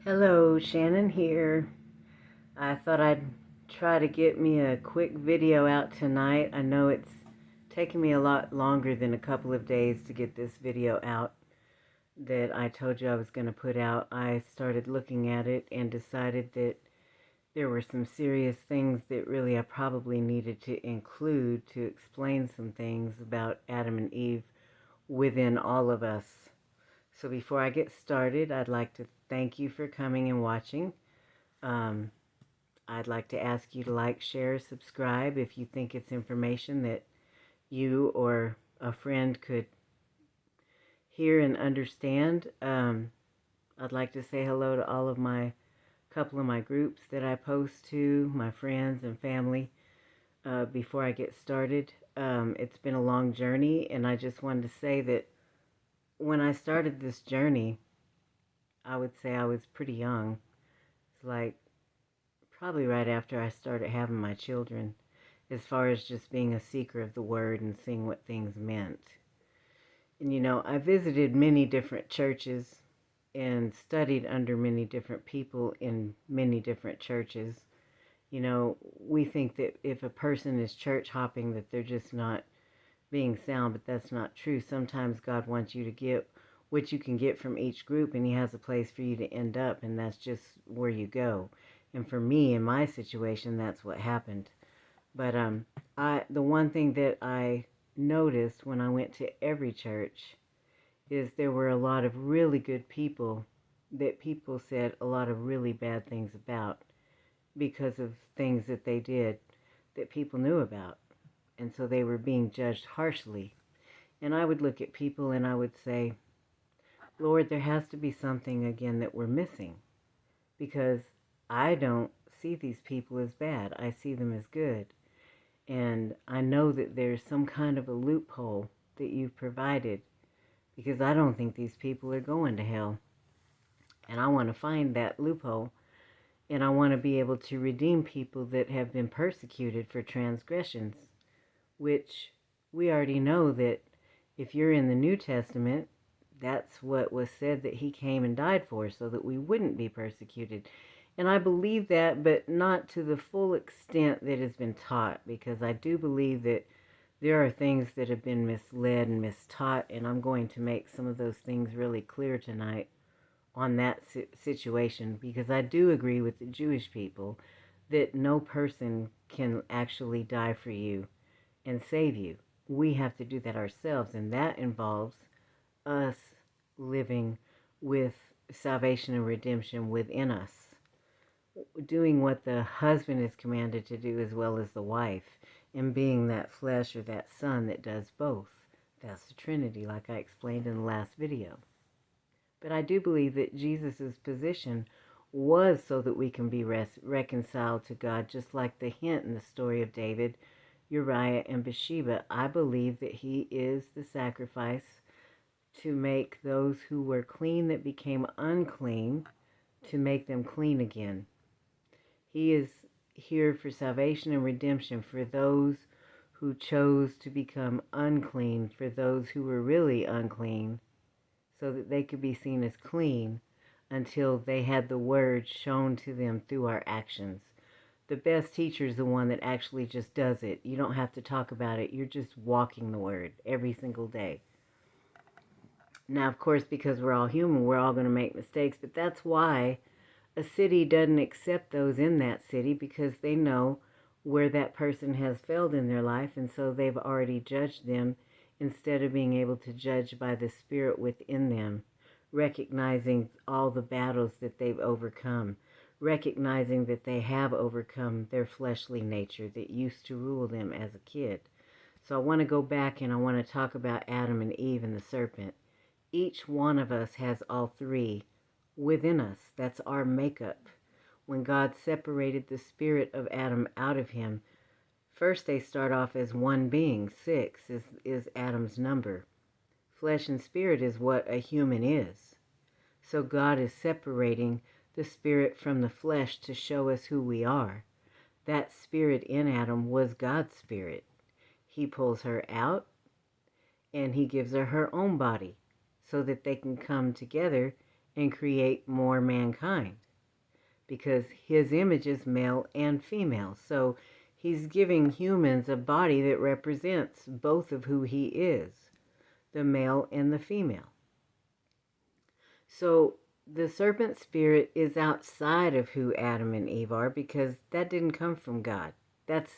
Hello, Shannon here. I thought I'd try to get me a quick video out tonight. I know it's taken me a lot longer than a couple of days to get this video out that I told you I was going to put out. I started looking at it and decided that there were some serious things that really I probably needed to include to explain some things about Adam and Eve within all of us. So before I get started, I'd like to thank you for coming and watching. I'd like to ask you to like, share, subscribe if you think it's information that you or a friend could hear and understand. I'd like to say hello to all of my couple of my groups that I post to, my friends and family. Before I get started, it's been a long journey, and I just wanted to say that when I started this journey, I would say I was pretty young. It's like probably right after I started having my children, as far as just being a seeker of the word and seeing what things meant. And I visited many different churches and studied under many different people in many different churches. We think that if a person is church hopping that they're just not being sound, but that's not true. Sometimes God wants you to get what you can get from each group, and he has a place for you to end up, and that's just where you go. And for me, in my situation, that's what happened. But the one thing that I noticed when I went to every church is there were a lot of really good people that people said a lot of really bad things about because of things that they did that people knew about. And so they were being judged harshly. And I would look at people and I would say, Lord, there has to be something again that we're missing, because I don't see these people as bad. I see them as good. And I know that there's some kind of a loophole that you've provided, because I don't think these people are going to hell. And I want to find that loophole, and I want to be able to redeem people that have been persecuted for transgressions, which we already know that if you're in the New Testament, that's what was said that he came and died for, so that we wouldn't be persecuted. And I believe that, but not to the full extent that has been taught, because I do believe that there are things that have been misled and mistaught, and I'm going to make some of those things really clear tonight on that situation, because I do agree with the Jewish people that no person can actually die for you and save you. We have to do that ourselves, and that involves us living with salvation and redemption within us, doing what the husband is commanded to do as well as the wife, and being that flesh or that son that does both. That's the Trinity, like I explained in the last video. But I do believe that Jesus' position was so that we can be reconciled to God, just like the hint in the story of David, Uriah, and Bathsheba. I believe that he is the sacrifice to make those who were clean that became unclean, to make them clean again. He is here for salvation and redemption for those who chose to become unclean, for those who were really unclean, so that they could be seen as clean until they had the word shown to them through our actions. The best teacher is the one that actually just does it. You don't have to talk about it. You're just walking the word every single day. Now, of course, because we're all human, we're all going to make mistakes, but that's why a city doesn't accept those in that city, because they know where that person has failed in their life, and so they've already judged them instead of being able to judge by the Spirit within them, recognizing all the battles that they've overcome, recognizing that they have overcome their fleshly nature that used to rule them as a kid. So I want to go back and I want to talk about Adam and Eve and the serpent. Each one of us has all three within us. That's our makeup. When God separated the spirit of Adam out of him, first they start off as one being. 6 is Adam's number. Flesh and spirit is what a human is. So God is separating the spirit from the flesh to show us who we are. That spirit in Adam was God's spirit. He pulls her out and he gives her her own body so that they can come together and create more mankind, because his image is male and female. So he's giving humans a body that represents both of who he is, the male and the female. So the serpent spirit is outside of who Adam and Eve are, because that didn't come from God. That's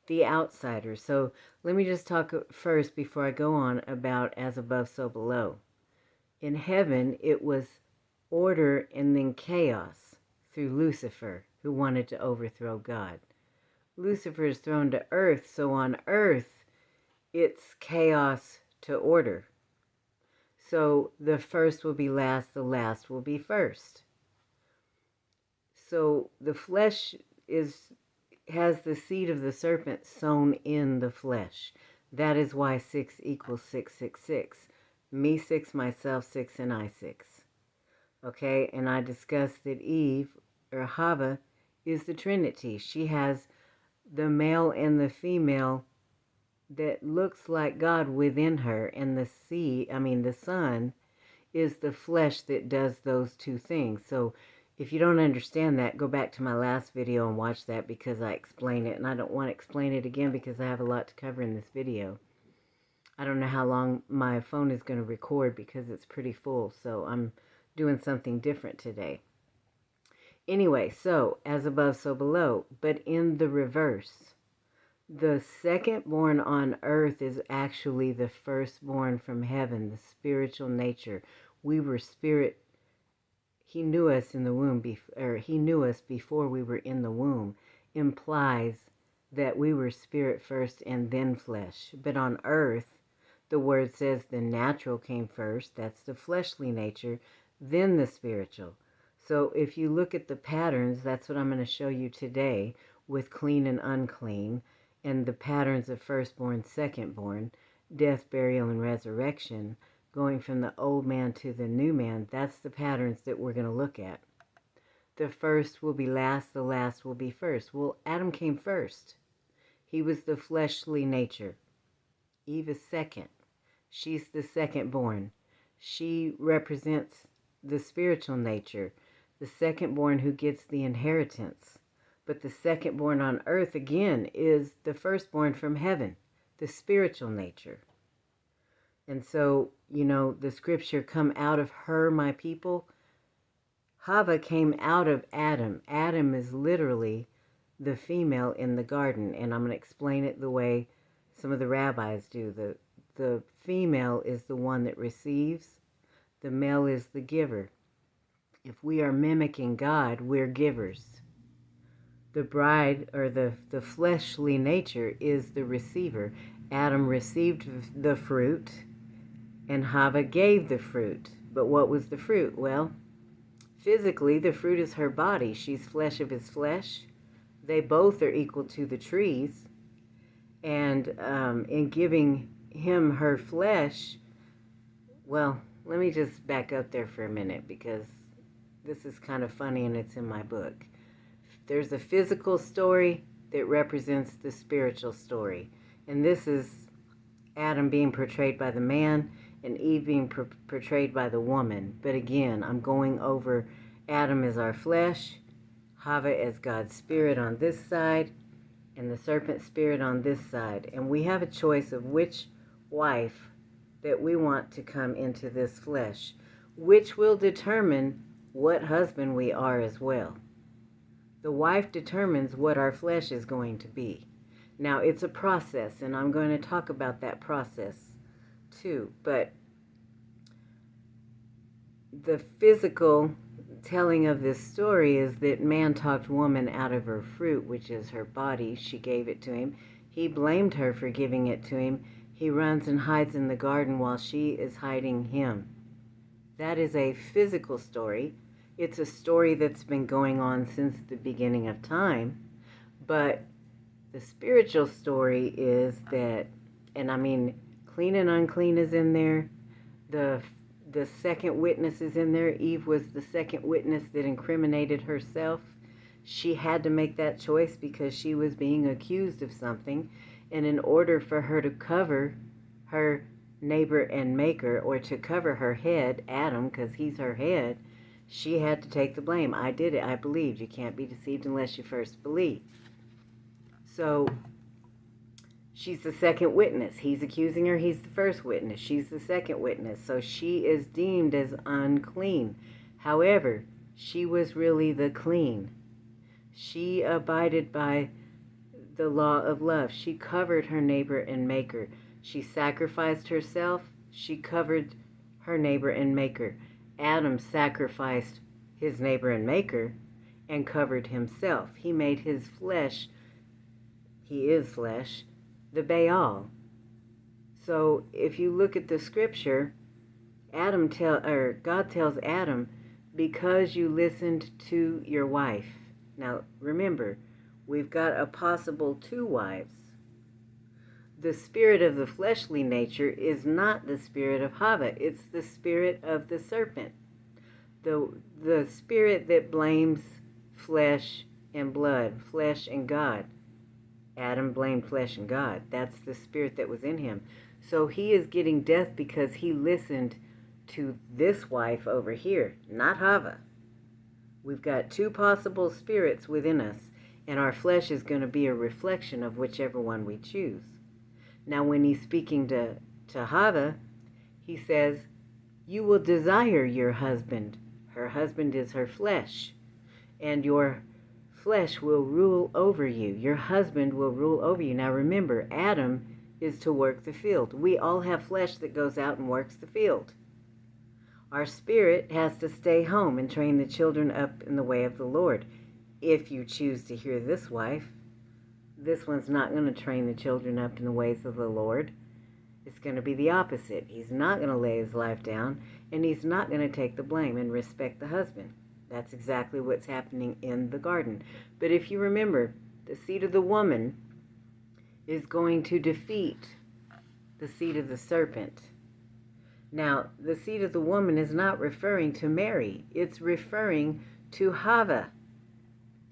the outsider. So let me just talk first, before I go on, about as above, so below. In heaven, it was order and then chaos through Lucifer, who wanted to overthrow God. Lucifer is thrown to earth, so on earth, it's chaos to order. So the first will be last, the last will be first. So the flesh has the seed of the serpent sown in the flesh. That is why 6 equals 666. Me 6, myself 6, and I 6. Okay, and I discussed that Eve, or Chavah, is the Trinity. She has the male and the female that looks like God within her, and the Son is the flesh that does those two things. So if you don't understand that, go back to my last video and watch that, because I explain it, and I don't want to explain it again because I have a lot to cover in this video. I don't know how long my phone is going to record because it's pretty full, so I'm doing something different today. Anyway, so as above, so below, but in the reverse. The second born on earth is actually the firstborn from heaven, the spiritual nature. We were spirit. He knew us in the womb, he knew us before we were in the womb, implies that we were spirit first and then flesh. But on earth, the word says the natural came first, that's the fleshly nature, then the spiritual. So if you look at the patterns, that's what I'm going to show you today with clean and unclean, and the patterns of firstborn, secondborn, death, burial, and resurrection, going from the old man to the new man. That's the patterns that we're going to look at. The first will be last, the last will be first. Well, Adam came first. He was the fleshly nature. Eve is second. She's the secondborn. She represents the spiritual nature, the secondborn who gets the inheritance. But the secondborn on earth, again, is the firstborn from heaven, the spiritual nature. And so, the scripture, come out of her, my people. Chavah came out of Adam. Adam is literally the female in the garden. And I'm going to explain it the way some of the rabbis do. The female is the one that receives. The male is the giver. If we are mimicking God, we're givers. The bride, or the fleshly nature, is the receiver. Adam received the fruit, and Chavah gave the fruit. But what was the fruit? Well, physically, the fruit is her body. She's flesh of his flesh. They both are equal to the trees. And in giving him her flesh, well, let me just back up there for a minute, because this is kind of funny and it's in my book. There's a physical story that represents the spiritual story. And this is Adam being portrayed by the man and Eve being portrayed by the woman. But again, I'm going over Adam as our flesh, Chavah as God's spirit on this side, and the serpent spirit on this side. And we have a choice of which wife that we want to come into this flesh, which will determine what husband we are as well. The wife determines what our flesh is going to be. Now, it's a process, and I'm going to talk about that process too. But the physical telling of this story is that man talked woman out of her fruit, which is her body. She gave it to him. He blamed her for giving it to him. He runs and hides in the garden while she is hiding him. That is a physical story. It's a story that's been going on since the beginning of time. But the spiritual story is that, and clean and unclean is in there. The second witness is in there. Eve was the second witness that incriminated herself. She had to make that choice because she was being accused of something. And in order for her to cover her neighbor and maker, or to cover her head, Adam, because he's her head, She had to take the blame. I did it. I believed. You can't be deceived unless you first believe. So she's the second witness. He's accusing her. He's the first witness. She's the second witness. So she is deemed as unclean. However, she was really the clean. She abided by the law of love. She covered her neighbor and maker. She sacrificed herself. She covered her neighbor and maker. Adam sacrificed his neighbor and maker and covered himself. He made his flesh, he is flesh, the Baal. So if you look at the scripture, God tells Adam, because you listened to your wife. Now remember, we've got a possible two wives. The spirit of the fleshly nature is not the spirit of Chavah. It's the spirit of the serpent. The spirit that blames flesh and blood, flesh and God. Adam blamed flesh and God. That's the spirit that was in him. So he is getting death because he listened to this wife over here, not Chavah. We've got two possible spirits within us, and our flesh is going to be a reflection of whichever one we choose. Now, when he's speaking to Chavah, he says, you will desire your husband. Her husband is her flesh. And your flesh will rule over you. Your husband will rule over you. Now, remember, Adam is to work the field. We all have flesh that goes out and works the field. Our spirit has to stay home and train the children up in the way of the Lord. If you choose to hear this wife, this one's not going to train the children up in the ways of the Lord. It's going to be the opposite. He's not going to lay his life down, and he's not going to take the blame and respect the husband. That's exactly what's happening in the garden. But if you remember, the seed of the woman is going to defeat the seed of the serpent. Now, the seed of the woman is not referring to Mary. It's referring to Chavah.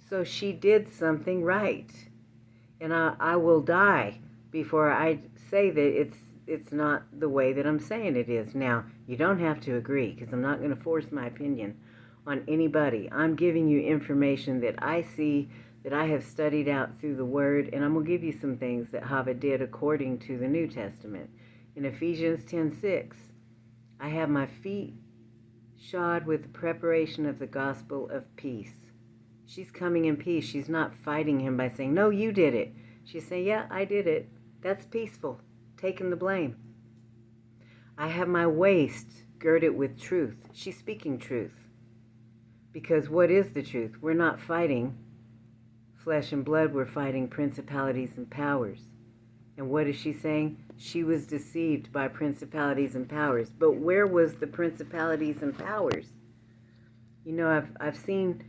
So she did something right. And I will die before I say that it's not the way that I'm saying it is. Now, you don't have to agree, because I'm not going to force my opinion on anybody. I'm giving you information that I see, that I have studied out through the Word, and I'm going to give you some things that Chavah did according to the New Testament. In Ephesians 10:6, I have my feet shod with the preparation of the gospel of peace. She's coming in peace. She's not fighting him by saying, no, you did it. She's saying, yeah, I did it. That's peaceful. Taking the blame. I have my waist girded with truth. She's speaking truth. Because what is the truth? We're not fighting flesh and blood. We're fighting principalities and powers. And what is she saying? She was deceived by principalities and powers. But where was the principalities and powers? You know, I've seen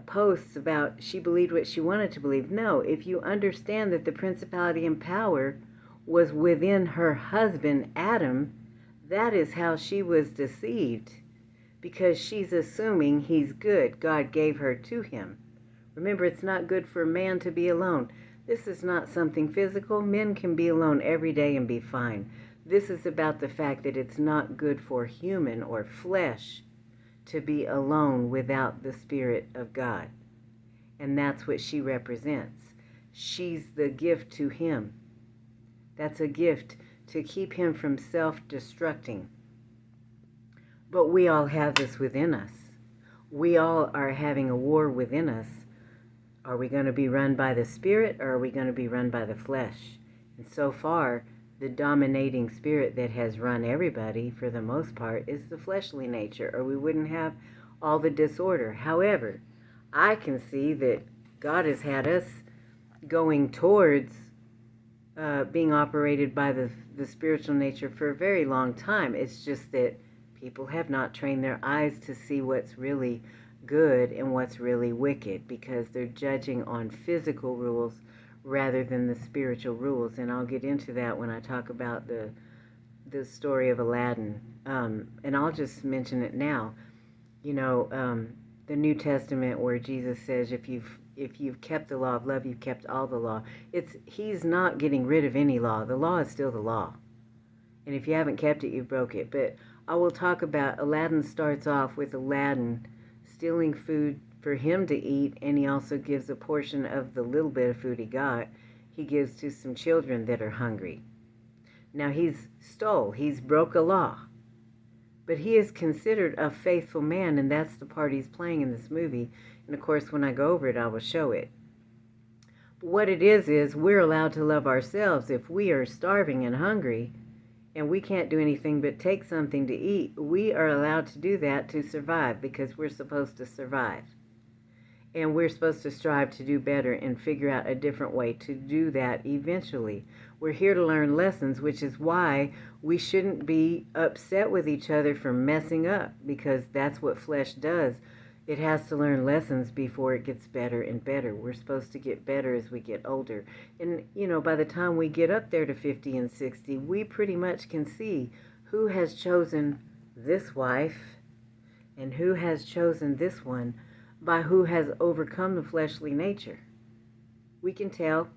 posts about she believed what she wanted to believe. No, if you understand that the principality and power was within her husband, Adam, that is how she was deceived, because she's assuming he's good. God gave her to him. Remember, it's not good for a man to be alone. This is not something physical. Men can be alone every day and be fine. This is about the fact that it's not good for human or flesh to be alone without the Spirit of God. And that's what she represents. She's the gift to him. That's a gift to keep him from self-destructing. But we all have this within us. We all are having a war within us. Are we going to be run by the Spirit, or are we going to be run by the flesh? And so far, the dominating spirit that has run everybody, for the most part, is the fleshly nature, or we wouldn't have all the disorder. However, I can see that God has had us going towards being operated by the spiritual nature for a very long time. It's just that people have not trained their eyes to see what's really good and what's really wicked, because they're judging on physical rules rather than the spiritual rules. And I'll get into that when I talk about the story of Aladdin. And I'll just mention it now. You know, the New Testament, where Jesus says, if you've kept the law of love, you've kept all the law. He's not getting rid of any law. The law is still the law. And if you haven't kept it, you broke it. But I will talk about Aladdin starts off with Aladdin stealing food for him to eat, and he also gives a portion of the little bit of food he gives to some children that are hungry. Now he's broke a law, but he is considered a faithful man, and that's the part he's playing in this movie. And of course, when I go over it, I will show it. But what it is we're allowed to love ourselves. If we are starving and hungry, and we can't do anything but take something to eat, we are allowed to do that to survive, because we're supposed to survive. And we're supposed to strive to do better and figure out a different way to do that eventually. We're here to learn lessons, which is why we shouldn't be upset with each other for messing up, because that's what flesh does. It has to learn lessons before it gets better and better. We're supposed to get better as we get older. And, by the time we get up there to 50 and 60, we pretty much can see who has chosen this wife and who has chosen this one by who has overcome the fleshly nature. We can tell.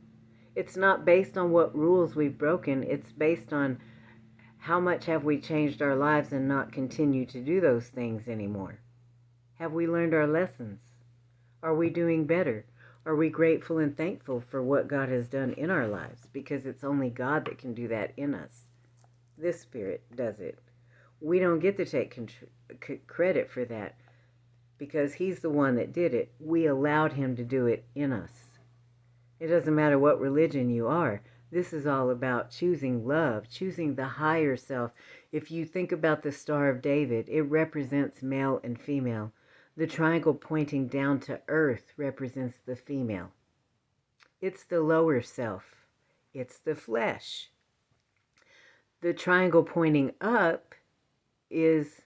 It's not based on what rules we've broken. It's based on how much have we changed our lives and not continue to do those things anymore. Have we learned our lessons? Are we doing better? Are we grateful and thankful for what God has done in our lives? Because it's only God that can do that in us. This Spirit does it. We don't get to take credit for that, because He's the one that did it. We allowed Him to do it in us. It doesn't matter what religion you are. This is all about choosing love, choosing the higher self. If you think about the Star of David, it represents male and female. The triangle pointing down to earth represents the female. It's the lower self. It's the flesh. The triangle pointing up is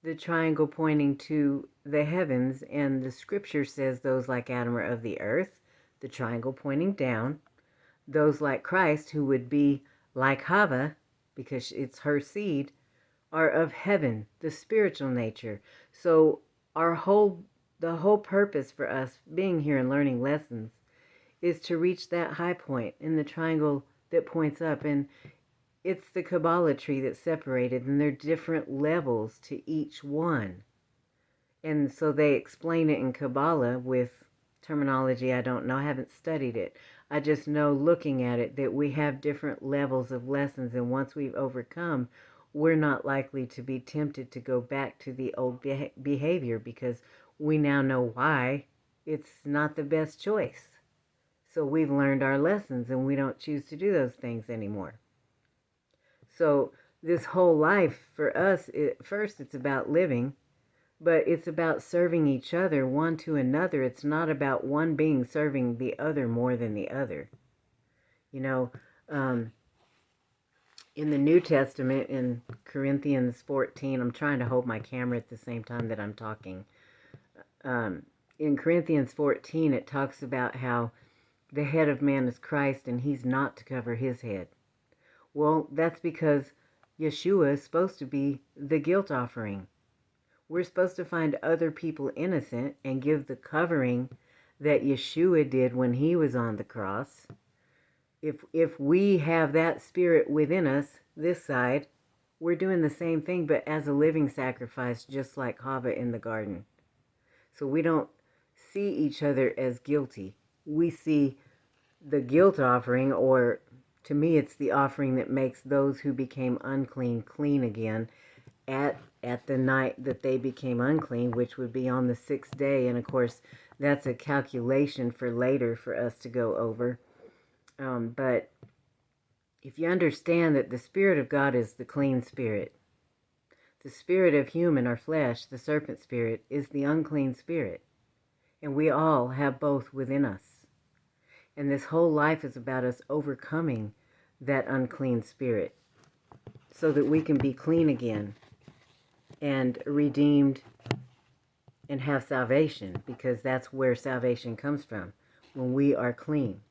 the triangle pointing to the heavens, and the scripture says those like Adam are of the earth, the triangle pointing down. Those like Christ, who would be like Chavah, because it's her seed, are of heaven, the spiritual nature. So the whole purpose for us being here and learning lessons is to reach that high point in the triangle that points up. And it's the Kabbalah tree that's separated, and there are different levels to each one. And so they explain it in Kabbalah with terminology I don't know. I haven't studied it. I just know, looking at it, that we have different levels of lessons, and once we've overcome, we're not likely to be tempted to go back to the old behavior, because we now know why it's not the best choice. So we've learned our lessons, and we don't choose to do those things anymore. So this whole life for us, first it's about living, but it's about serving each other, one to another. It's not about one being serving the other more than the other. In the New Testament, in Corinthians 14, I'm trying to hold my camera at the same time that I'm talking. In Corinthians 14, it talks about how the head of man is Christ, and He's not to cover His head. Well, that's because Yeshua is supposed to be the guilt offering. We're supposed to find other people innocent and give the covering that Yeshua did when He was on the cross. If we have that spirit within us, this side, we're doing the same thing, but as a living sacrifice, just like Chavah in the garden. So we don't see each other as guilty. We see the guilt offering, or to me, it's the offering that makes those who became unclean clean again at the night that they became unclean, which would be on the 6th day. And of course, that's a calculation for later for us to go over. But if you understand that the Spirit of God is the clean spirit, the spirit of human or flesh, the serpent spirit, is the unclean spirit. And we all have both within us. And this whole life is about us overcoming that unclean spirit so that we can be clean again and redeemed and have salvation, because that's where salvation comes from, when we are clean.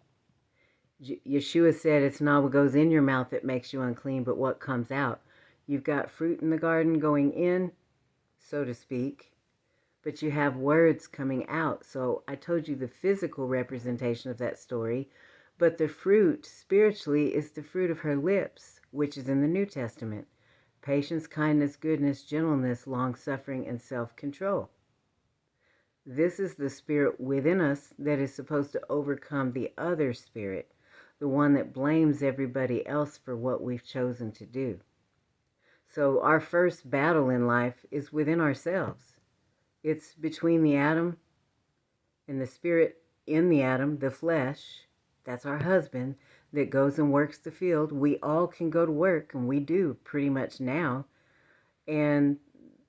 Yeshua said it's not what goes in your mouth that makes you unclean, but what comes out. You've got fruit in the garden going in, so to speak, but you have words coming out. So I told you the physical representation of that story, but the fruit spiritually is the fruit of her lips, which is in the New Testament. patience, kindness, goodness, gentleness, long-suffering, and self-control. This is the spirit within us that is supposed to overcome the other spirit, the one that blames everybody else for what we've chosen to do. So our first battle in life is within ourselves. It's between the atom and the spirit in the atom, the flesh. That's our husband that goes and works the field. We all can go to work, and we do pretty much now. And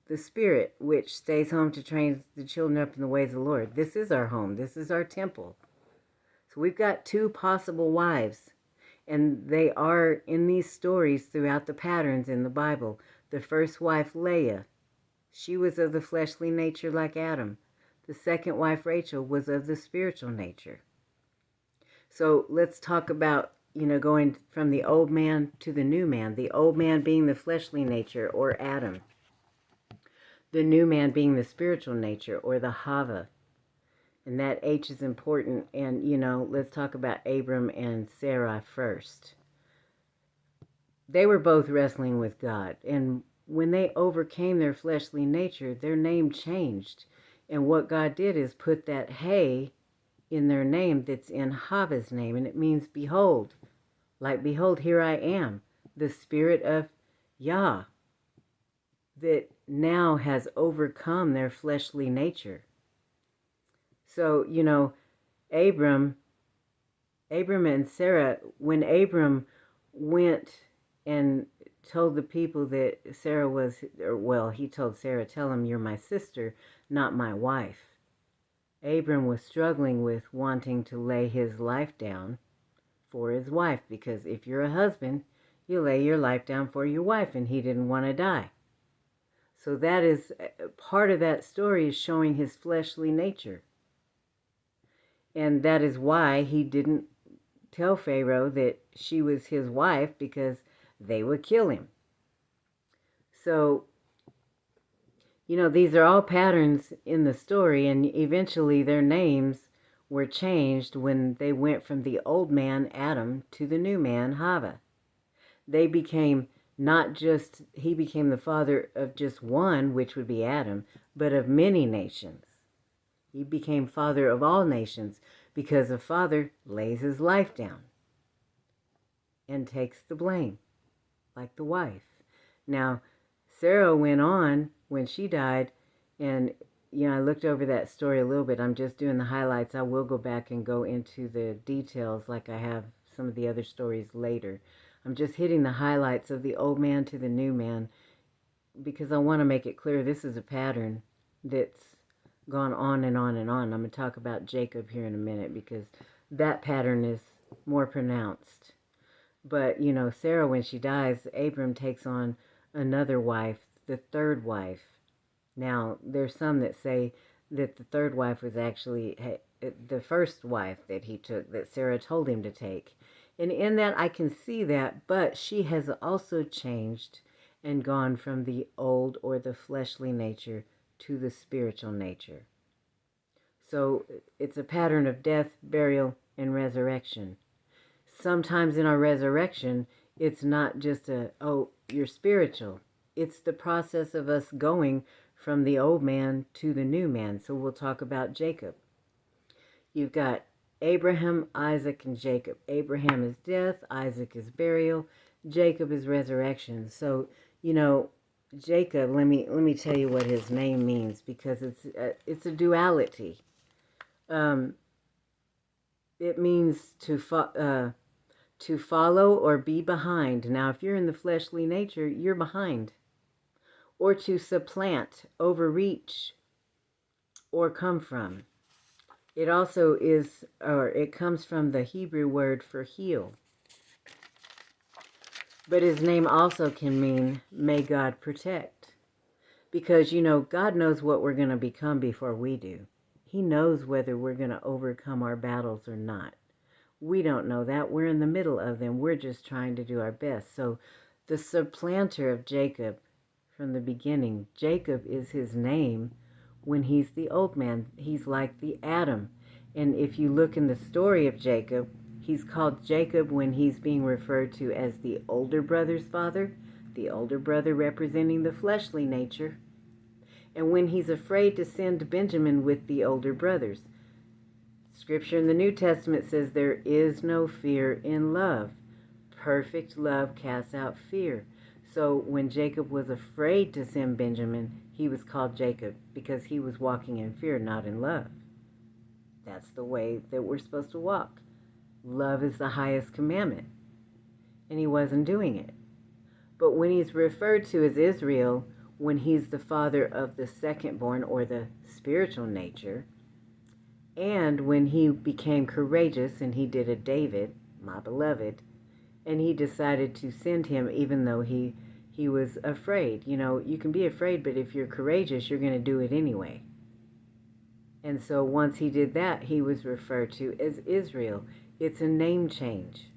the spirit, which stays home to train the children up in the ways of the Lord. This is our home. This is our temple. So we've got two possible wives. And they are in these stories throughout the patterns in the Bible. The first wife, Leah, she was of the fleshly nature like Adam. The second wife, Rachel, was of the spiritual nature. So let's talk about, going from the old man to the new man. The old man being the fleshly nature, or Adam. The new man being the spiritual nature, or the Chavah. And that H is important. And, let's talk about Abram and Sarah first. They were both wrestling with God. And when they overcame their fleshly nature, their name changed. And what God did is put that hey in their name that's in Chavah's name. And it means behold. Like, behold, here I am. The spirit of Yah that now has overcome their fleshly nature. So, Abram and Sarah, when Abram went and told the people that Sarah was, he told Sarah, tell him you're my sister, not my wife. Abram was struggling with wanting to lay his life down for his wife, because if you're a husband, you lay your life down for your wife, and he didn't want to die. So that is part of that story, is showing his fleshly nature. And that is why he didn't tell Pharaoh that she was his wife, because they would kill him. So, these are all patterns in the story, and eventually their names were changed when they went from the old man, Adam, to the new man, Chavah. They became he became the father of just one, which would be Adam, but of many nations. He became father of all nations, because a father lays his life down and takes the blame, like the wife. Now, Sarah went on when she died, and I looked over that story a little bit. I'm just doing the highlights. I will go back and go into the details like I have some of the other stories later. I'm just hitting the highlights of the old man to the new man, because I want to make it clear this is a pattern that's gone on and on and on. I'm going to talk about Jacob here in a minute, because that pattern is more pronounced. But, Sarah, when she dies, Abram takes on another wife, the third wife. Now, there's some that say that the third wife was actually the first wife that he took, that Sarah told him to take. And in that, I can see that, but she has also changed and gone from the old or the fleshly nature to the spiritual nature. So it's a pattern of death, burial, and resurrection. Sometimes in our resurrection, it's not just you're spiritual. It's the process of us going from the old man to the new man. So we'll talk about Jacob. You've got Abraham, Isaac, and Jacob. Abraham is death, Isaac is burial, Jacob is resurrection. So, Jacob, let me tell you what his name means, because it's a duality. It means to follow or be behind. Now, if you're in the fleshly nature, you're behind. Or to supplant, overreach, or come from. It also it comes from the Hebrew word for heel. But his name also can mean, may God protect. Because, God knows what we're going to become before we do. He knows whether we're going to overcome our battles or not. We don't know that. We're in the middle of them. We're just trying to do our best. So the supplanter of Jacob from the beginning, Jacob is his name when he's the old man. He's like the Adam. And if you look in the story of Jacob, he's called Jacob when he's being referred to as the older brother's father. the older brother representing the fleshly nature, and when he's afraid to send Benjamin with the older brothers. Scripture in the New Testament says there is no fear in love. Perfect love casts out fear. So when Jacob was afraid to send Benjamin, he was called Jacob because he was walking in fear, not in love. That's the way that we're supposed to walk. Love is the highest commandment. And he wasn't doing it. But when he's referred to as Israel, when he's the father of the secondborn or the spiritual nature, and when he became courageous and he did a David, my beloved, and he decided to send him even though he was afraid. You know, you can be afraid, but if you're courageous, you're going to do it anyway. And so once he did that, he was referred to as Israel. It's a name change.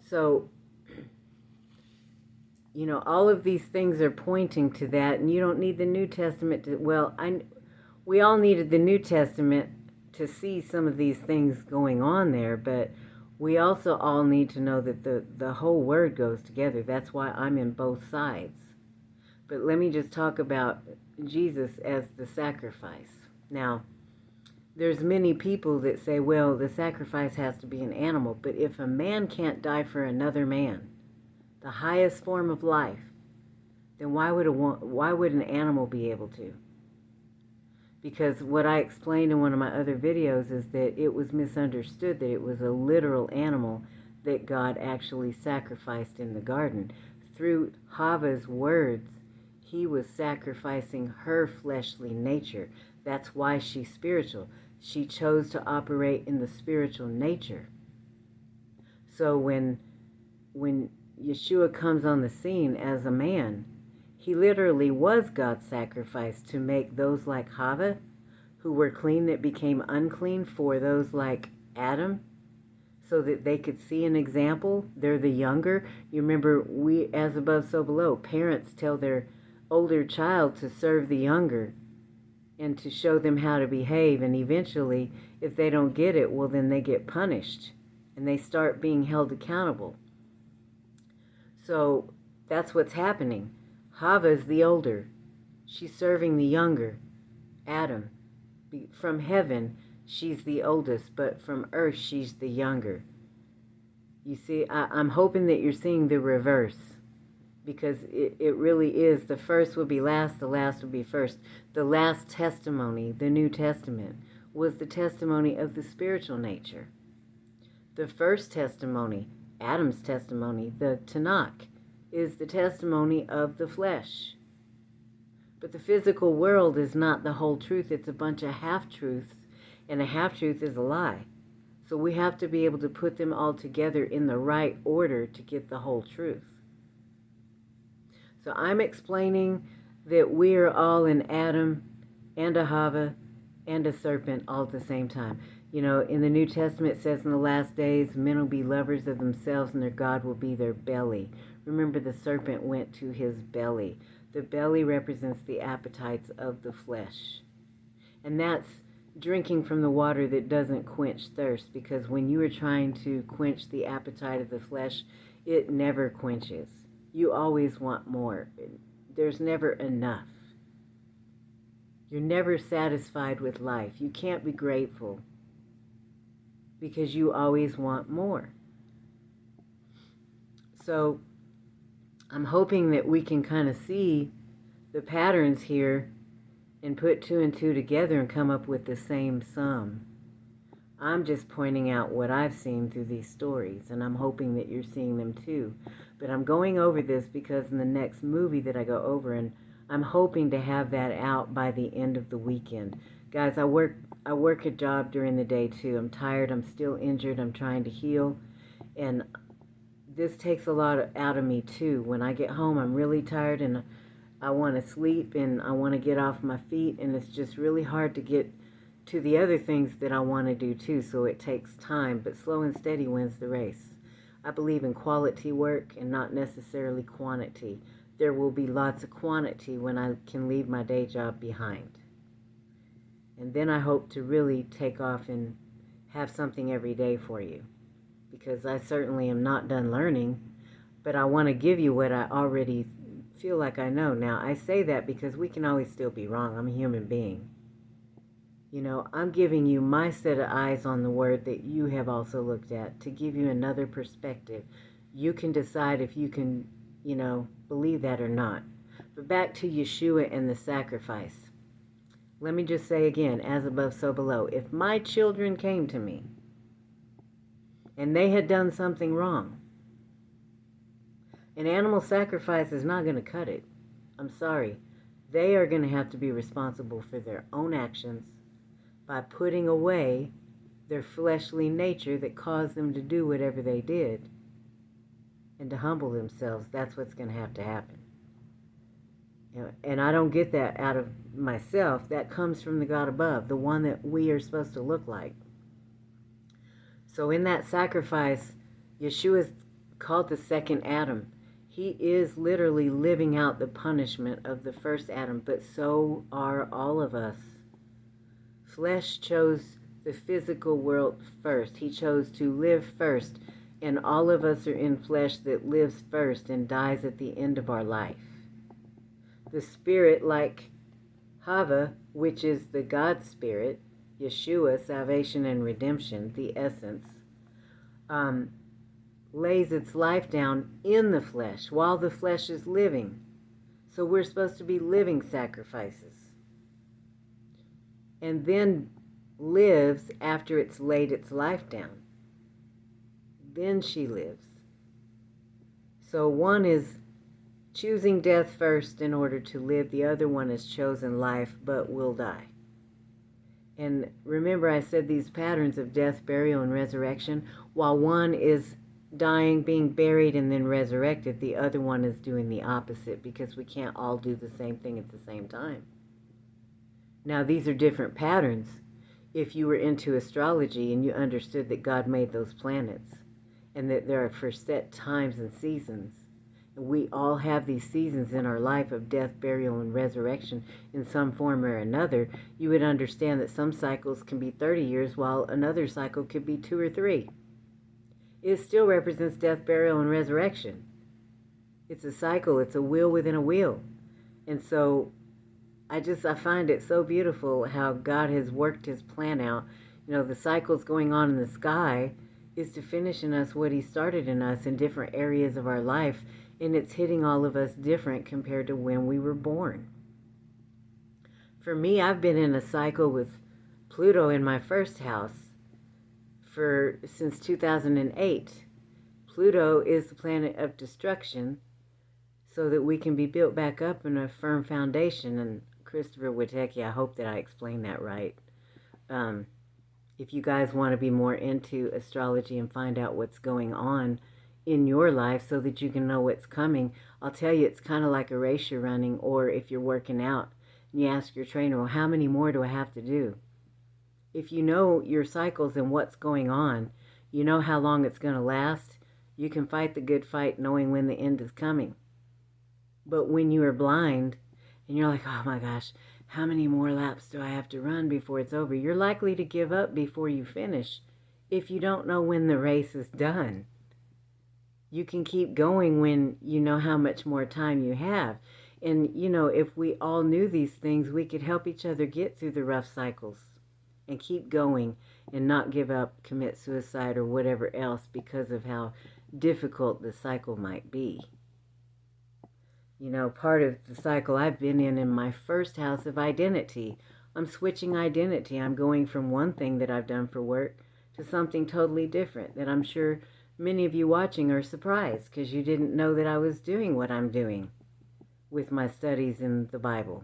So, you know, all of these things are pointing to that, and you don't need the New Testament to, well, we all needed the New Testament to see some of these things going on there, but we also all need to know that the whole word goes together. That's why I'm in both sides. But let me just talk about Jesus as the sacrifice. Now, there's many people that say, well, the sacrifice has to be an animal, but if a man can't die for another man, the highest form of life, then why would an animal be able to? Because what I explained in one of my other videos is that it was misunderstood that it was a literal animal that God actually sacrificed in the garden. Through Chavah's words, he was sacrificing her fleshly nature. That's why she's spiritual. She chose to operate in the spiritual nature. So when Yeshua comes on the scene as a man, he literally was God's sacrifice to make those like Chavah, who were clean that became unclean, for those like Adam, so that they could see an example. They're the younger. You remember, we, as above, so below. Parents tell their older child to serve the younger and to show them how to behave. And eventually, if they don't get it, well, then they get punished and they start being held accountable. So that's what's happening. Chavah's the older. She's serving the younger, Adam. From heaven, she's the oldest, but from earth, she's the younger. You see, I'm hoping that you're seeing the reverse, because it really is. The first will be last, the last will be first. The last testimony, the New Testament, was the testimony of the spiritual nature. The first testimony, Adam's testimony, the Tanakh, is the testimony of the flesh. But the physical world is not the whole truth. It's a bunch of half-truths, and a half-truth is a lie. So we have to be able to put them all together in the right order to get the whole truth. So I'm explaining that we are all an Adam and a Chavah and a serpent all at the same time. You know, in the New Testament it says in the last days, men will be lovers of themselves and their God will be their belly. Remember, the serpent went to his belly. The belly represents the appetites of the flesh. And that's drinking from the water that doesn't quench thirst, because when you are trying to quench the appetite of the flesh, it never quenches. You always want more. There's never enough. You're never satisfied with life. You can't be grateful because you always want more. So I'm hoping that we can kind of see the patterns here and put two and two together and come up with the same sum. I'm just pointing out what I've seen through these stories, and I'm hoping that you're seeing them too. But I'm going over this because in the next movie that I go over, and I'm hoping to have that out by the end of the weekend. Guys, I work a job during the day too. I'm tired, I'm still injured, I'm trying to heal, and this takes a lot out of me too. When I get home, I'm really tired and I want to sleep and I want to get off my feet, and it's just really hard to get to the other things that I want to do too, so it takes time, but slow and steady wins the race. I believe in quality work and not necessarily quantity. There will be lots of quantity when I can leave my day job behind. And then I hope to really take off and have something every day for you, because I certainly am not done learning. But I want to give you what I already feel like I know. Now, I say that because we can always still be wrong. I'm a human being. I'm giving you my set of eyes on the word that you have also looked at to give you another perspective. You can decide if you can, believe that or not. But back to Yeshua and the sacrifice. Let me just say again, as above, so below. If my children came to me and they had done something wrong, an animal sacrifice is not going to cut it. I'm sorry. They are going to have to be responsible for their own actions by putting away their fleshly nature that caused them to do whatever they did and to humble themselves. That's what's going to have to happen. And I don't get that out of myself. That comes from the God above, the one that we are supposed to look like. So in that sacrifice, Yeshua is called the second Adam. He is literally living out the punishment of the first Adam, but so are all of us. Flesh chose the physical world first. He chose to live first, and all of us are in flesh that lives first and dies at the end of our life. The spirit, like Chavah, which is the God spirit, Yeshua, salvation and redemption, the essence, lays its life down in the flesh while the flesh is living. So we're supposed to be living sacrifices. And then lives after it's laid its life down. Then she lives. So one is choosing death first in order to live. The other one has chosen life but will die. And remember, I said these patterns of death, burial, and resurrection. While one is dying, being buried, and then resurrected, the other one is doing the opposite, because we can't all do the same thing at the same time. Now, these are different patterns. If you were into astrology and you understood that God made those planets and that there are for set times and seasons, and we all have these seasons in our life of death, burial, and resurrection in some form or another, you would understand that some cycles can be 30 years while another cycle could be 2 or 3. It still represents death, burial, and resurrection. It's a cycle. It's a wheel within a wheel. And so I find it so beautiful how God has worked his plan out. The cycles going on in the sky is to finish in us what he started in us in different areas of our life, and it's hitting all of us different compared to when we were born. For me, I've been in a cycle with Pluto in my first house since 2008. Pluto is the planet of destruction so that we can be built back up in a firm foundation. And Christopher Witecki, I hope that I explained that right. If you guys want to be more into astrology and find out what's going on in your life so that you can know what's coming, I'll tell you, it's kind of like a race you're running, or if you're working out and you ask your trainer, well, how many more do I have to do? If you know your cycles and what's going on, you know how long it's going to last, you can fight the good fight knowing when the end is coming. But when you are blind and you're like, oh my gosh, how many more laps do I have to run before it's over? You're likely to give up before you finish if you don't know when the race is done. You can keep going when you know how much more time you have. And, if we all knew these things, we could help each other get through the rough cycles and keep going and not give up, commit suicide, or whatever else because of how difficult the cycle might be. Part of the cycle I've been in my first house of identity. I'm switching identity. I'm going from one thing that I've done for work to something totally different that I'm sure many of you watching are surprised because you didn't know that I was doing what I'm doing with my studies in the Bible.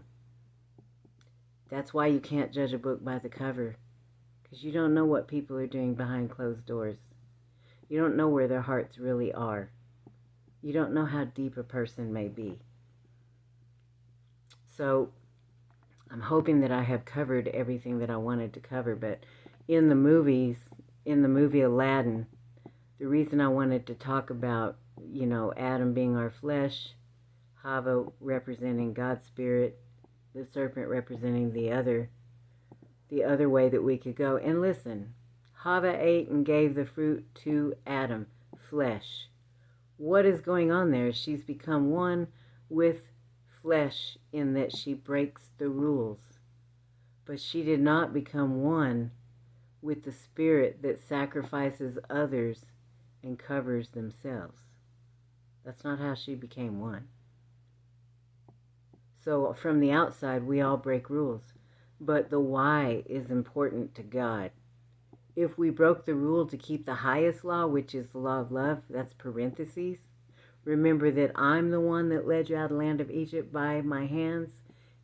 That's why you can't judge a book by the cover, because you don't know what people are doing behind closed doors. You don't know where their hearts really are. You don't know how deep a person may be. So I'm hoping that I have covered everything that I wanted to cover, but in the movie Aladdin, the reason I wanted to talk about, Adam being our flesh, Chavah representing God's spirit, the serpent representing the other way that we could go. And listen, Chavah ate and gave the fruit to Adam, flesh. what is going on there? She's become one with flesh in that she breaks the rules. But she did not become one with the spirit that sacrifices others and covers themselves. That's not how she became one. So from the outside, we all break rules. But the why is important to God. If we broke the rule to keep the highest law, which is the law of love, that's parentheses. Remember that I'm the one that led you out of the land of Egypt by my hands.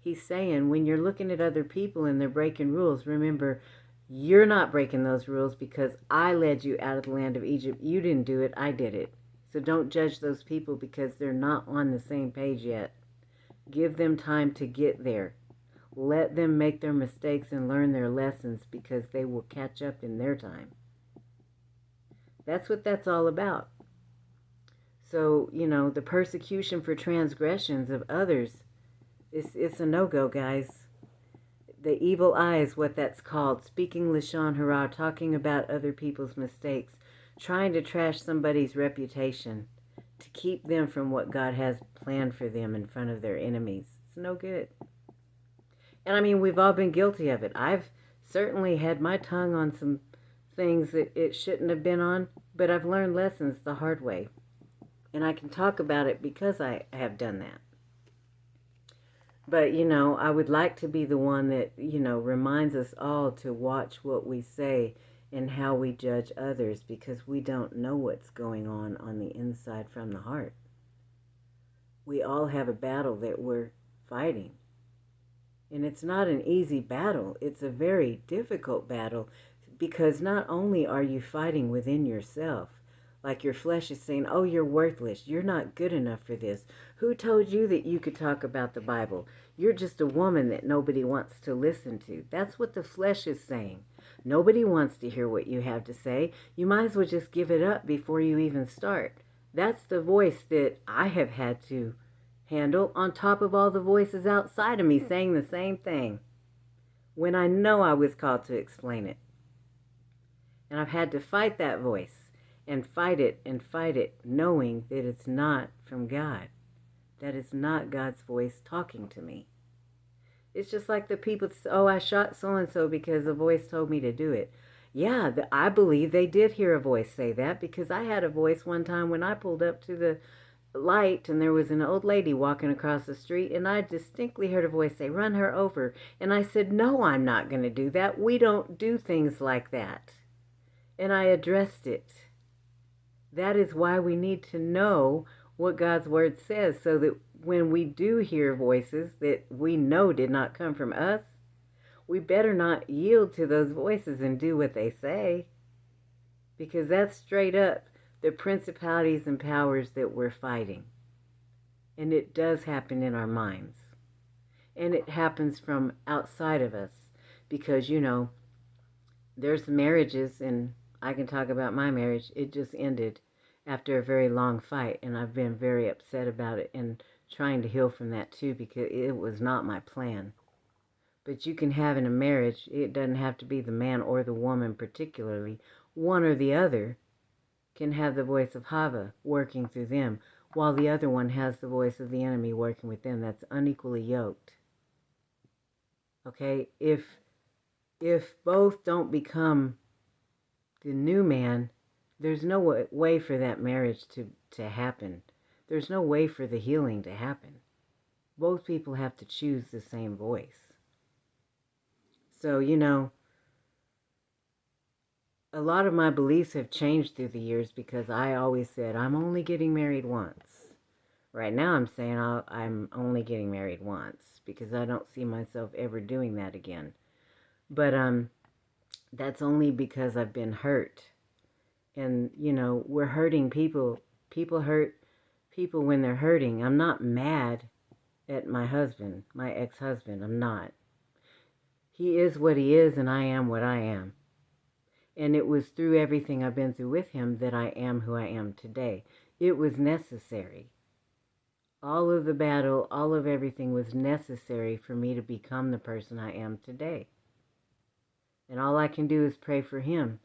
He's saying when you're looking at other people and they're breaking rules, remember, you're not breaking those rules because I led you out of the land of Egypt. You didn't do it, I did it. So don't judge those people because they're not on the same page yet. Give them time to get there. Let them make their mistakes and learn their lessons because they will catch up in their time. That's what that's all about. So, the persecution for transgressions of others, it's a no-go, guys. The evil eye is what that's called. Speaking Lashon Hara, talking about other people's mistakes, trying to trash somebody's reputation to keep them from what God has planned for them in front of their enemies. It's no good. And I mean, we've all been guilty of it. I've certainly had my tongue on some things that it shouldn't have been on, but I've learned lessons the hard way. And I can talk about it because I have done that. But, I would like to be the one that, reminds us all to watch what we say and how we judge others because we don't know what's going on the inside from the heart. We all have a battle that we're fighting. And it's not an easy battle. It's a very difficult battle because not only are you fighting within yourself, like your flesh is saying, oh, you're worthless. You're not good enough for this. Who told you that you could talk about the Bible? You're just a woman that nobody wants to listen to. That's what the flesh is saying. Nobody wants to hear what you have to say. You might as well just give it up before you even start. That's the voice that I have had to handle on top of all the voices outside of me saying the same thing when I know I was called to explain it. And I've had to fight that voice and fight it, knowing that it's not from God. That it's not God's voice talking to me. It's just like the people, oh, I shot so-and-so because a voice told me to do it. Yeah, I believe they did hear a voice say that because I had a voice one time when I pulled up to the light and there was an old lady walking across the street and I distinctly heard a voice say, run her over. And I said, no, I'm not going to do that. We don't do things like that. And I addressed it. That is why we need to know what God's word says so that when we do hear voices that we know did not come from us, we better not yield to those voices and do what they say because that's straight up the principalities and powers that we're fighting. And it does happen in our minds. And it happens from outside of us because, there's marriages, and I can talk about my marriage. It just ended after a very long fight, and I've been very upset about it and trying to heal from that too because it was not my plan. But you can have in a marriage, it doesn't have to be the man or the woman particularly, one or the other can have the voice of Chavah working through them, while the other one has the voice of the enemy working with them. That's unequally yoked. Okay? If both don't become the new man, there's no way for that marriage to happen. There's no way for the healing to happen. Both people have to choose the same voice. So, a lot of my beliefs have changed through the years because I always said, I'm only getting married once. Right now I'm saying I'm only getting married once because I don't see myself ever doing that again. But that's only because I've been hurt. And, we're hurting people. People hurt people when they're hurting. I'm not mad at my husband, my ex-husband. I'm not. He is what he is and I am what I am. And it was through everything I've been through with him that I am who I am today. It was necessary. All of the battle, all of everything was necessary for me to become the person I am today. And all I can do is pray for him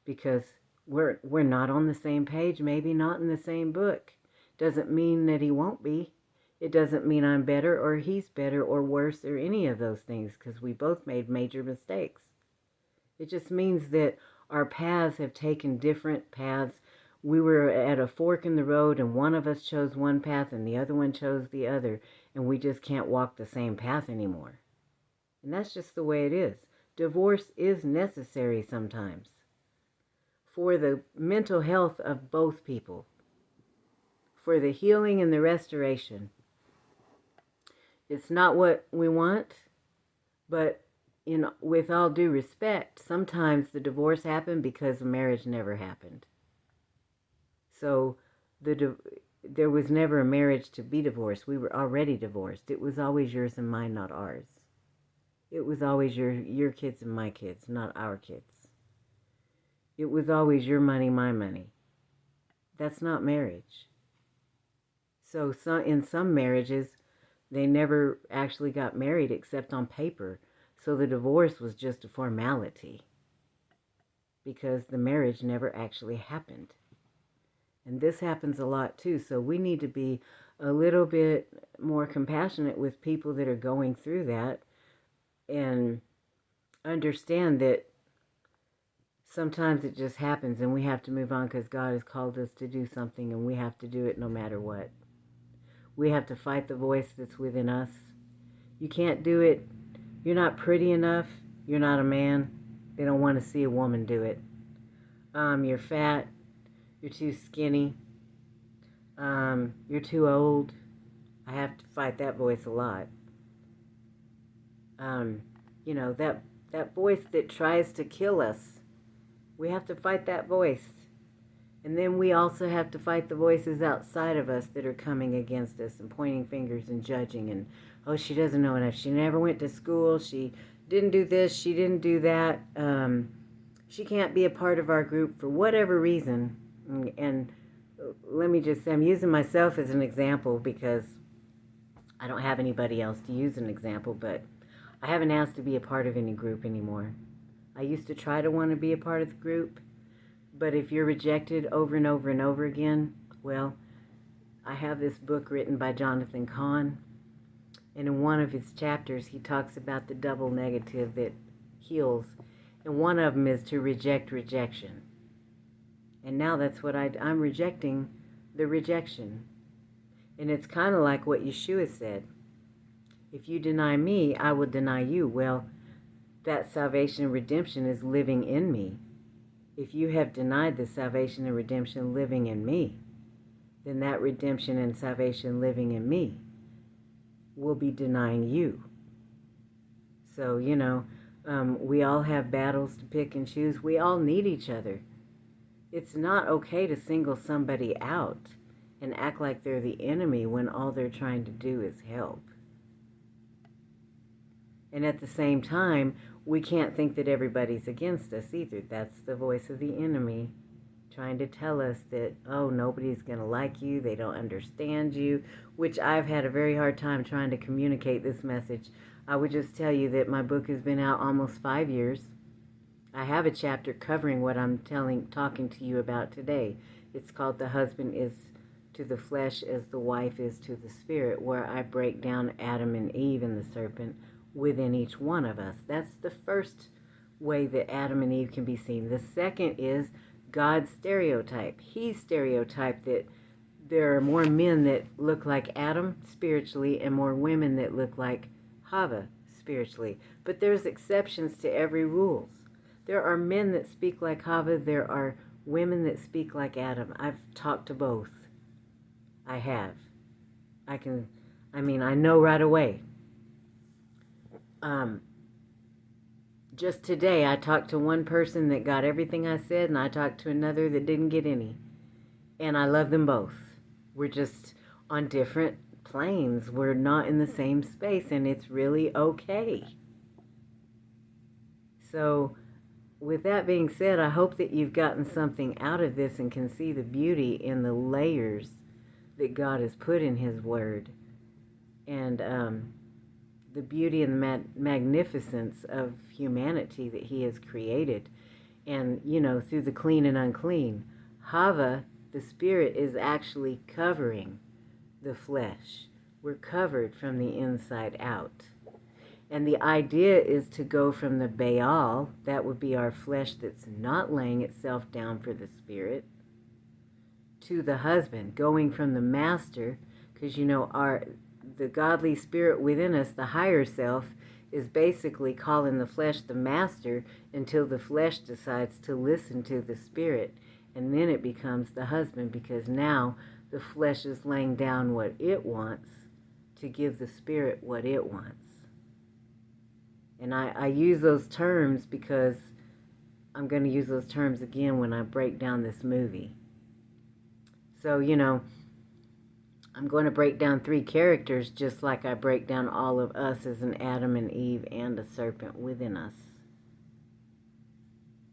because We're not on the same page, maybe not in the same book. Doesn't mean that he won't be. It doesn't mean I'm better or he's better or worse or any of those things, because we both made major mistakes. It just means that our paths have taken different paths. We were at a fork in the road, and one of us chose one path and the other one chose the other, and we just can't walk the same path anymore. And that's just the way it is. Divorce is necessary sometimes for the mental health of both people, for the healing and the restoration. It's not what we want, but with all due respect, sometimes the divorce happened because the marriage never happened. So there was never a marriage to be divorced. We were already divorced. It was always yours and mine, not ours. It was always your kids and my kids, not our kids. It was always your money, my money. That's not marriage. So in some marriages, they never actually got married except on paper. So the divorce was just a formality because the marriage never actually happened. And this happens a lot too. So we need to be a little bit more compassionate with people that are going through that and understand that sometimes it just happens and we have to move on because God has called us to do something and we have to do it no matter what. We have to fight the voice that's within us. You can't do it. You're not pretty enough. You're not a man. They don't want to see a woman do it. You're fat. You're too skinny. You're too old. I have to fight that voice a lot. That voice that tries to kill us. We have to fight that voice. And then we also have to fight the voices outside of us that are coming against us and pointing fingers and judging and, oh, she doesn't know enough. She never went to school. She didn't do this. She didn't do that. She can't be a part of our group for whatever reason. And let me just say, I'm using myself as an example because I don't have anybody else to use an example, but I haven't asked to be a part of any group anymore. I used to try to want to be a part of the group, but if you're rejected over and over and over again, well, I have this book written by Jonathan Cahn, and in one of his chapters, he talks about the double negative that heals, and one of them is to reject rejection. And now that's what I'm rejecting the rejection. And it's kind of like what Yeshua said. If you deny me, I will deny you. Well, that salvation and redemption is living in me. If you have denied the salvation and redemption living in me, then that redemption and salvation living in me will be denying you. So, we all have battles to pick and choose. We all need each other. It's not okay to single somebody out and act like they're the enemy when all they're trying to do is help. And at the same time, we can't think that everybody's against us either. That's the voice of the enemy trying to tell us that, oh, nobody's going to like you, they don't understand you, which I've had a very hard time trying to communicate this message. I would just tell you that my book has been out almost 5 years. I have a chapter covering what I'm talking to you about today. It's called The Husband is to the Flesh as the Wife is to the Spirit, where I break down Adam and Eve and the serpent within each one of us. That's the first way that Adam and Eve can be seen. The second is God's stereotype. He stereotyped that there are more men that look like Adam spiritually and more women that look like Chavah spiritually. But there's exceptions to every rule. There are men that speak like Chavah. There are women that speak like Adam. I've talked to both. I have. I know right away. Just today, I talked to one person that got everything I said, and I talked to another that didn't get any. And I love them both. We're just on different planes. We're not in the same space, and it's really okay. So, with that being said, I hope that you've gotten something out of this and can see the beauty in the layers that God has put in His Word. And the beauty and the magnificence of humanity that He has created. And, through the clean and unclean. Chavah, the spirit, is actually covering the flesh. We're covered from the inside out. And the idea is to go from the Baal, that would be our flesh that's not laying itself down for the spirit, to the husband, going from the master, because the godly spirit within us, the higher self, is basically calling the flesh the master until the flesh decides to listen to the spirit. And then it becomes the husband, because now the flesh is laying down what it wants to give the spirit what it wants. And I use those terms because I'm going to use those terms again when I break down this movie. So, I'm going to break down 3 characters just like I break down all of us as an Adam and Eve and a serpent within us.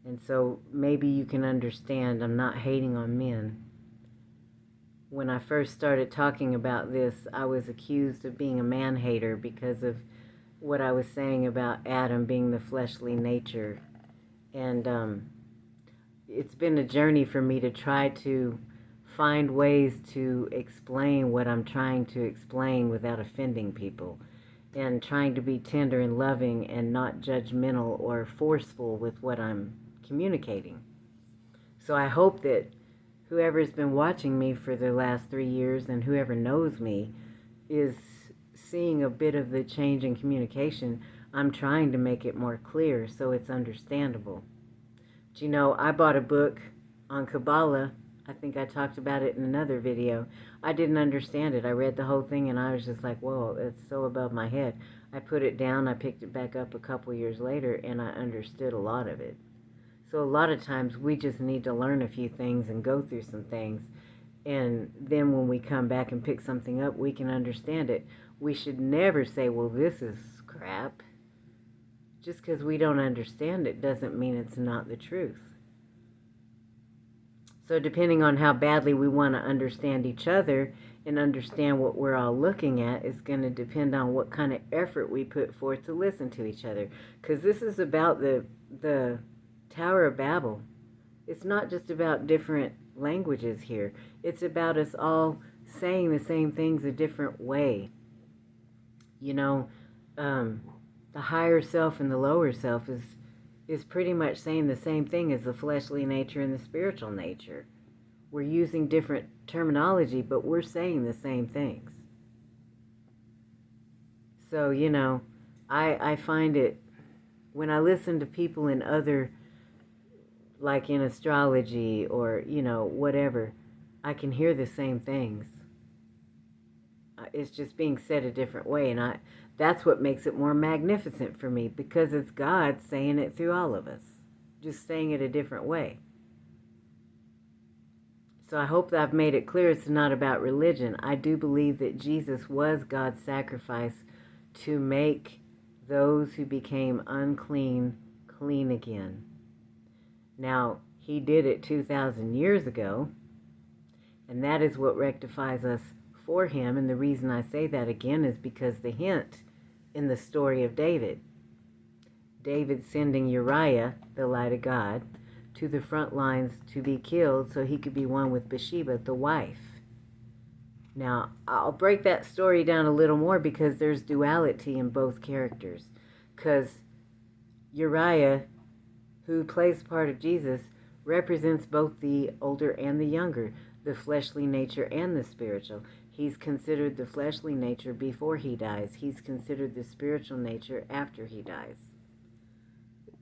And so maybe you can understand I'm not hating on men. When I first started talking about this, I was accused of being a man-hater because of what I was saying about Adam being the fleshly nature. And it's been a journey for me to try to find ways to explain what I'm trying to explain without offending people, and trying to be tender and loving and not judgmental or forceful with what I'm communicating. So I hope that whoever's been watching me for the last 3 years and whoever knows me is seeing a bit of the change in communication. I'm trying to make it more clear so it's understandable. But I bought a book on Kabbalah. I think I talked about it in another video. I didn't understand it. I read the whole thing and I was just like, whoa, it's so above my head. I put it down, I picked it back up a couple years later, and I understood a lot of it. So a lot of times we just need to learn a few things and go through some things. And then when we come back and pick something up, we can understand it. We should never say, well, this is crap. Just because we don't understand it doesn't mean it's not the truth. So depending on how badly we want to understand each other and understand what we're all looking at is going to depend on what kind of effort we put forth to listen to each other. Because this is about the Tower of Babel. It's not just about different languages here. It's about us all saying the same things a different way. The higher self and the lower self is pretty much saying the same thing as the fleshly nature and the spiritual nature. We're using different terminology, but we're saying the same things. So, I find it, when I listen to people in other, like in astrology or, whatever, I can hear the same things. It's just being said a different way, and that's what makes it more magnificent for me, because it's God saying it through all of us, just saying it a different way. So I hope that I've made it clear it's not about religion. I do believe that Jesus was God's sacrifice to make those who became unclean clean again. Now, he did it 2,000 years ago, and that is what rectifies us for him. And the reason I say that again is because the hint in the story of David sending Uriah, the light of God, to the front lines to be killed so he could be one with Bathsheba, the wife. Now, I'll break that story down a little more because there's duality in both characters. Because Uriah, who plays part of Jesus, represents both the older and the younger, the fleshly nature and the spiritual. He's considered the fleshly nature before he dies. He's considered the spiritual nature after he dies.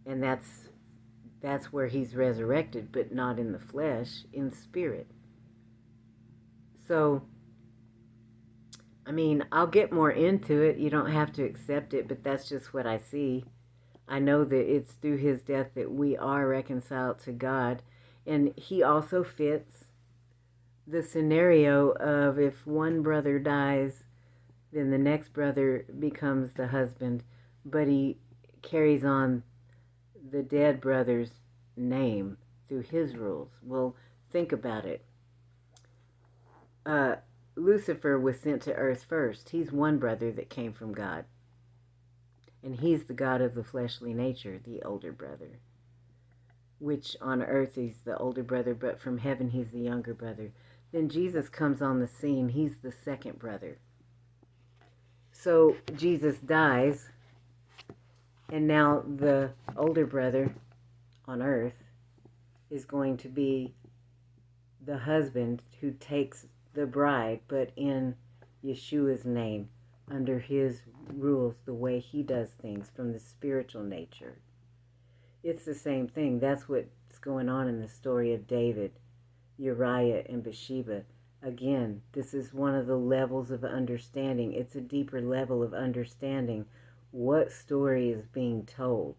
And that's where he's resurrected, but not in the flesh, in spirit. So, I'll get more into it. You don't have to accept it, but that's just what I see. I know that it's through his death that we are reconciled to God. And he also fits the scenario of if one brother dies, then the next brother becomes the husband, but he carries on the dead brother's name through his rules. Well, think about it. Lucifer was sent to earth first. He's one brother that came from God. And he's the god of the fleshly nature, the older brother. which on earth he's the older brother, but from heaven he's the younger brother. Then Jesus comes on the scene. He's the second brother. So Jesus dies, and now the older brother on earth is going to be the husband who takes the bride, but in Yeshua's name, under his rules, the way he does things from the spiritual nature. It's the same thing. That's what's going on in the story of David, Uriah, and Bathsheba. Again, this is one of the levels of understanding. It's a deeper level of understanding what story is being told.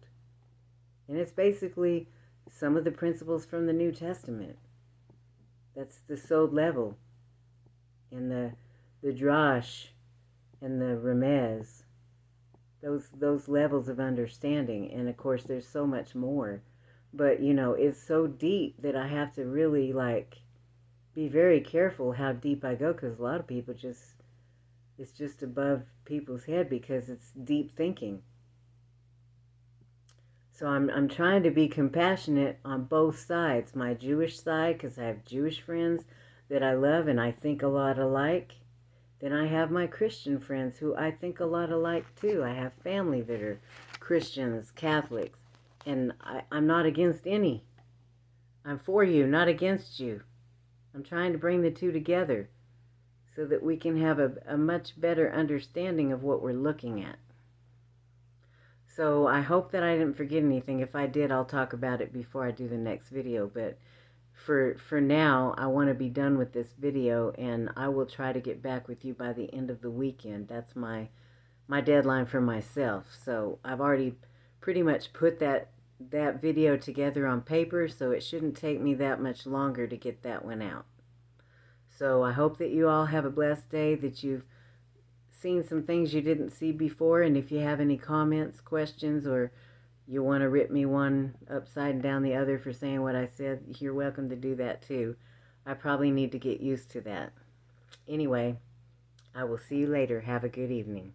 And it's basically some of the principles from the New Testament. That's the Sod level, and the Drash, and the Remez. Those levels of understanding. And of course there's so much more. But it's so deep that I have to really be very careful how deep I go, because a lot of people it's just above people's head because it's deep thinking. So I'm trying to be compassionate on both sides. My Jewish side, because I have Jewish friends that I love and I think a lot alike. Then I have my Christian friends who I think a lot alike too. I have family that are Christians, Catholics, and I'm not against any. I'm for you, not against you. I'm trying to bring the two together so that we can have a much better understanding of what we're looking at. So I hope that I didn't forget anything. If I did, I'll talk about it before I do the next video. But for now, I want to be done with this video, and I will try to get back with you by the end of the weekend. That's my deadline for myself. So I've already pretty much put that video together on paper, so it shouldn't take me that much longer to get that one out. So I hope that you all have a blessed day, that you've seen some things you didn't see before, and if you have any comments, questions, or you want to rip me one upside down the other for saying what I said, you're welcome to do that too. I probably need to get used to that. Anyway, I will see you later. Have a good evening.